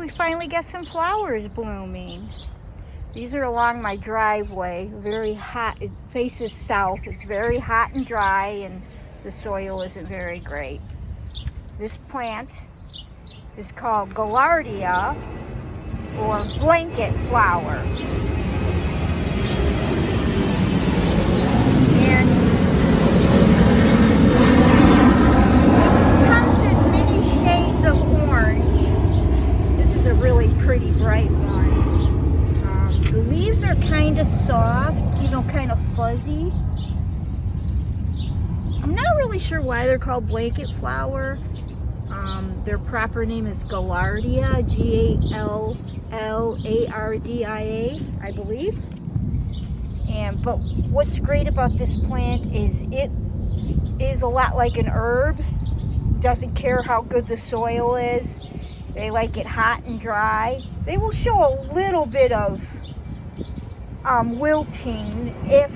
we finally got some flowers blooming. These are along my driveway, very hot. It faces south. It's very hot and dry, and the soil isn't very great. This plant is called Gallardia, or blanket flower. And it comes in many shades of orange. This is a really pretty bright one. The leaves are kind of soft, you know, kind of fuzzy. I'm not really sure why they're called blanket flower. Their proper name is Gallardia, Gallardia, I believe. But what's great about this plant is it is a lot like an herb. Doesn't care how good the soil is. They like it hot and dry. They will show a little bit of wilting if,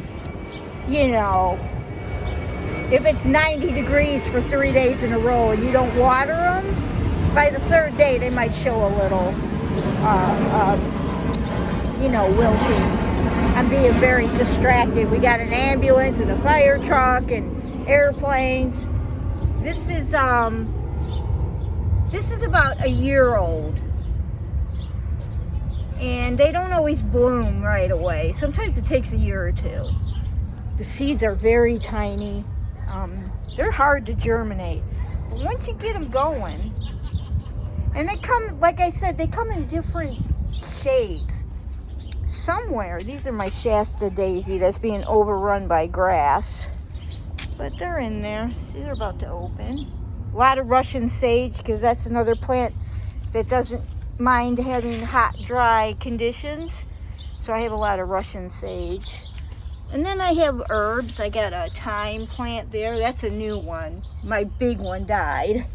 you know, if it's 90 degrees for 3 days in a row and you don't water them, by the third day they might show a little, you know, wilting. I'm being very distracted. We got an ambulance and a fire truck and airplanes. This is about a year old. And they don't always bloom right away. Sometimes it takes a year or two. The seeds are very tiny. They're hard to germinate. But once you get them going, and they come, like I said, they come in different shades. Somewhere, these are my Shasta daisy that's being overrun by grass. But they're in there. See, they're about to open. A lot of Russian sage, because that's another plant that doesn't mind having hot, dry conditions. So I have a lot of Russian sage. And then I have herbs. I got a thyme plant there. That's a new one. My big one died.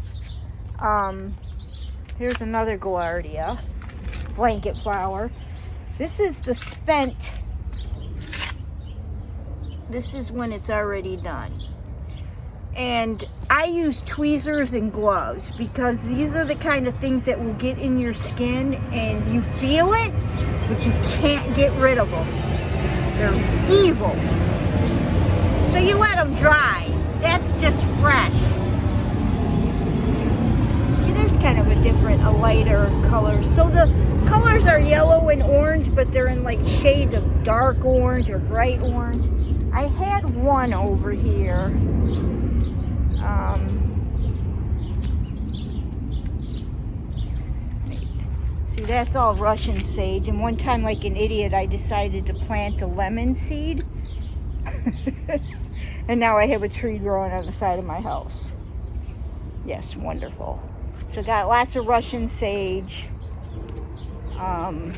Here's another Gallardia, blanket flower. This is the spent. This is when it's already done. And I use tweezers and gloves because these are the kind of things that will get in your skin and you feel it, but you can't get rid of them. They're evil. So you let them dry. That's just fresh. See, there's kind of a lighter color. So the colors are yellow and orange, but they're in like shades of dark orange or bright orange. I had one over here. See, that's all Russian sage. And one time, like an idiot, I decided to plant a lemon seed. And now I have a tree growing on the side of my house. Yes, wonderful. So got lots of Russian sage. I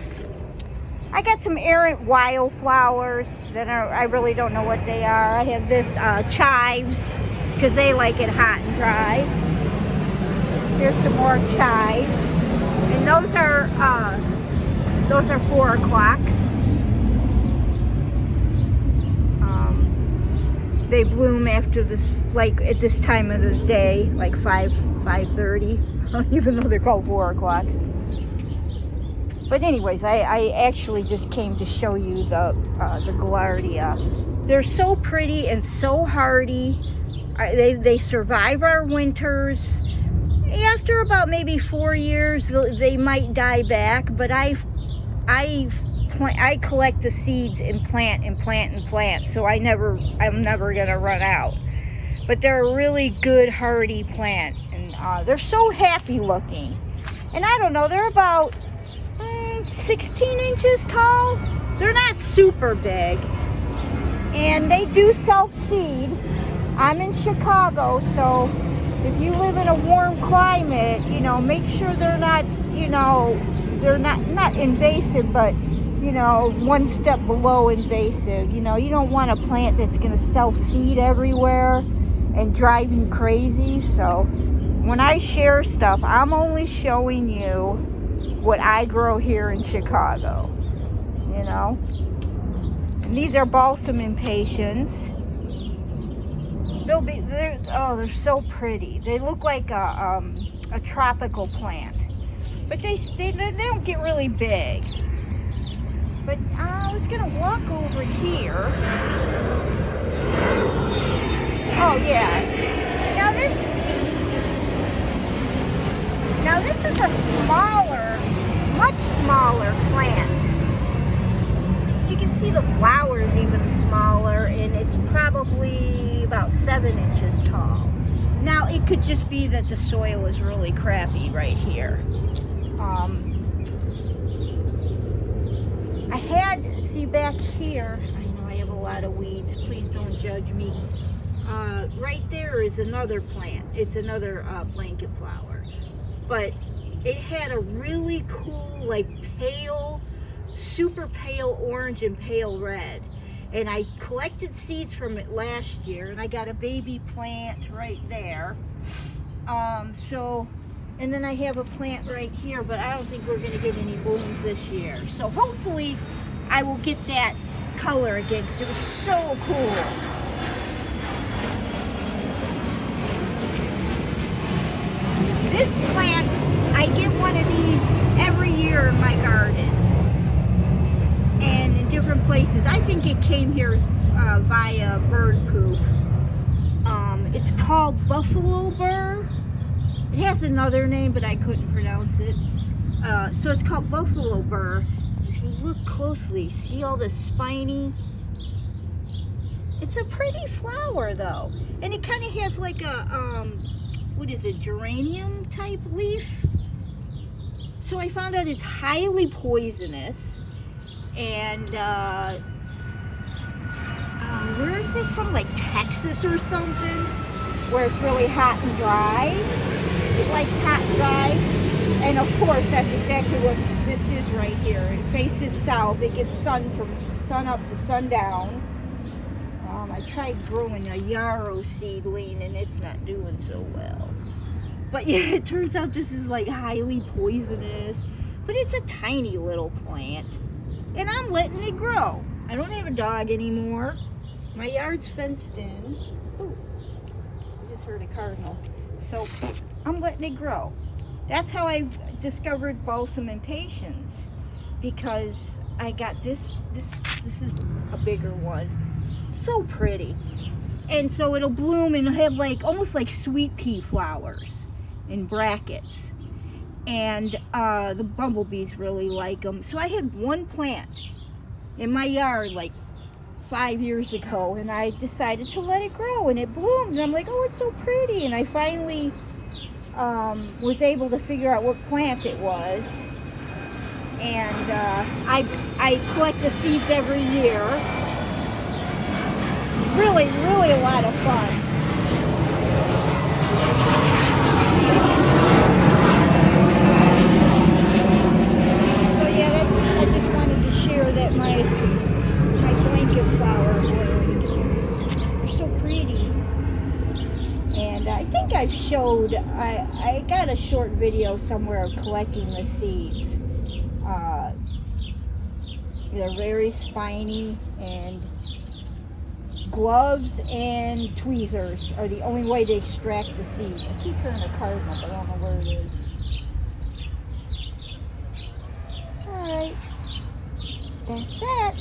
got some errant wildflowers that I really don't know what they are. I have this chives, because they like it hot and dry. Here's some more chives. And those are 4 o'clocks. They bloom after this, like at this time of the day, like 5:30, even though they're called 4 o'clocks. But anyways, I actually just came to show you the Gallardia. They're so pretty and so hardy. They survive our winters. After about maybe 4 years, they might die back. But I collect the seeds and plant. So I'm never gonna run out. But they're a really good hardy plant, and they're so happy looking. And I don't know, they're about 16 inches tall. They're not super big, and they do self-seed. I'm in Chicago, so if you live in a warm climate, you know, make sure they're not, you know, they're not invasive, but, you know, one step below invasive. You know, you don't want a plant that's going to self-seed everywhere and drive you crazy. So when I share stuff, I'm only showing you what I grow here in Chicago, you know. And these are balsam impatiens. They're so pretty. They look like a tropical plant. but they don't get really big. But I was gonna walk over here. Oh yeah. Now this is a smaller, much smaller plant. So you can see the flowers even smaller, and it's probably about 7 inches tall. Now it could just be that the soil is really crappy right here. I had, see back here, I know I have a lot of weeds, please don't judge me. Right there is another plant. It's another blanket flower. But it had a really cool, like pale, super pale orange and pale red. And I collected seeds from it last year, and I got a baby plant right there. And then I have a plant right here, but I don't think we're gonna get any blooms this year. So hopefully I will get that color again, because it was so cool. This plant, I get one of these every year in my garden and in different places. I think it came here via bird poop. It's called buffalo burr. It has another name, but I couldn't pronounce it. So it's called buffalo burr. If you look closely, see all the spiny? It's a pretty flower though. And it kind of has like a, what is it, geranium type leaf? So I found out it's highly poisonous. And where is it from? Like Texas or something? Where it's really hot and dry. It likes hot and dry. And of course, that's exactly what this is right here. It faces south. It gets sun from sun up to sundown. I tried growing a yarrow seedling and it's not doing so well. But yeah, it turns out this is like highly poisonous. But it's a tiny little plant. And I'm letting it grow. I don't have a dog anymore. My yard's fenced in. Ooh, I just heard a cardinal. So I'm letting it grow. That's how I discovered balsam impatiens, because I got this is a bigger one. So pretty. And so it'll bloom and have like almost like sweet pea flowers in brackets. And the bumblebees really like them. So I had one plant in my yard like 5 years ago, and I decided to let it grow, and it bloomed, and I'm like, oh, it's so pretty. And I finally was able to figure out what plant it was, and I collect the seeds every year. Really a lot of fun. So yeah, I just wanted to share that my blanket flower bloomed. They're so pretty. And I think I got a short video somewhere of collecting the seeds. They're very spiny, and gloves and tweezers are the only way to extract the seeds. I keep hearing a cardinal, but I don't know where it is. Alright, that's that.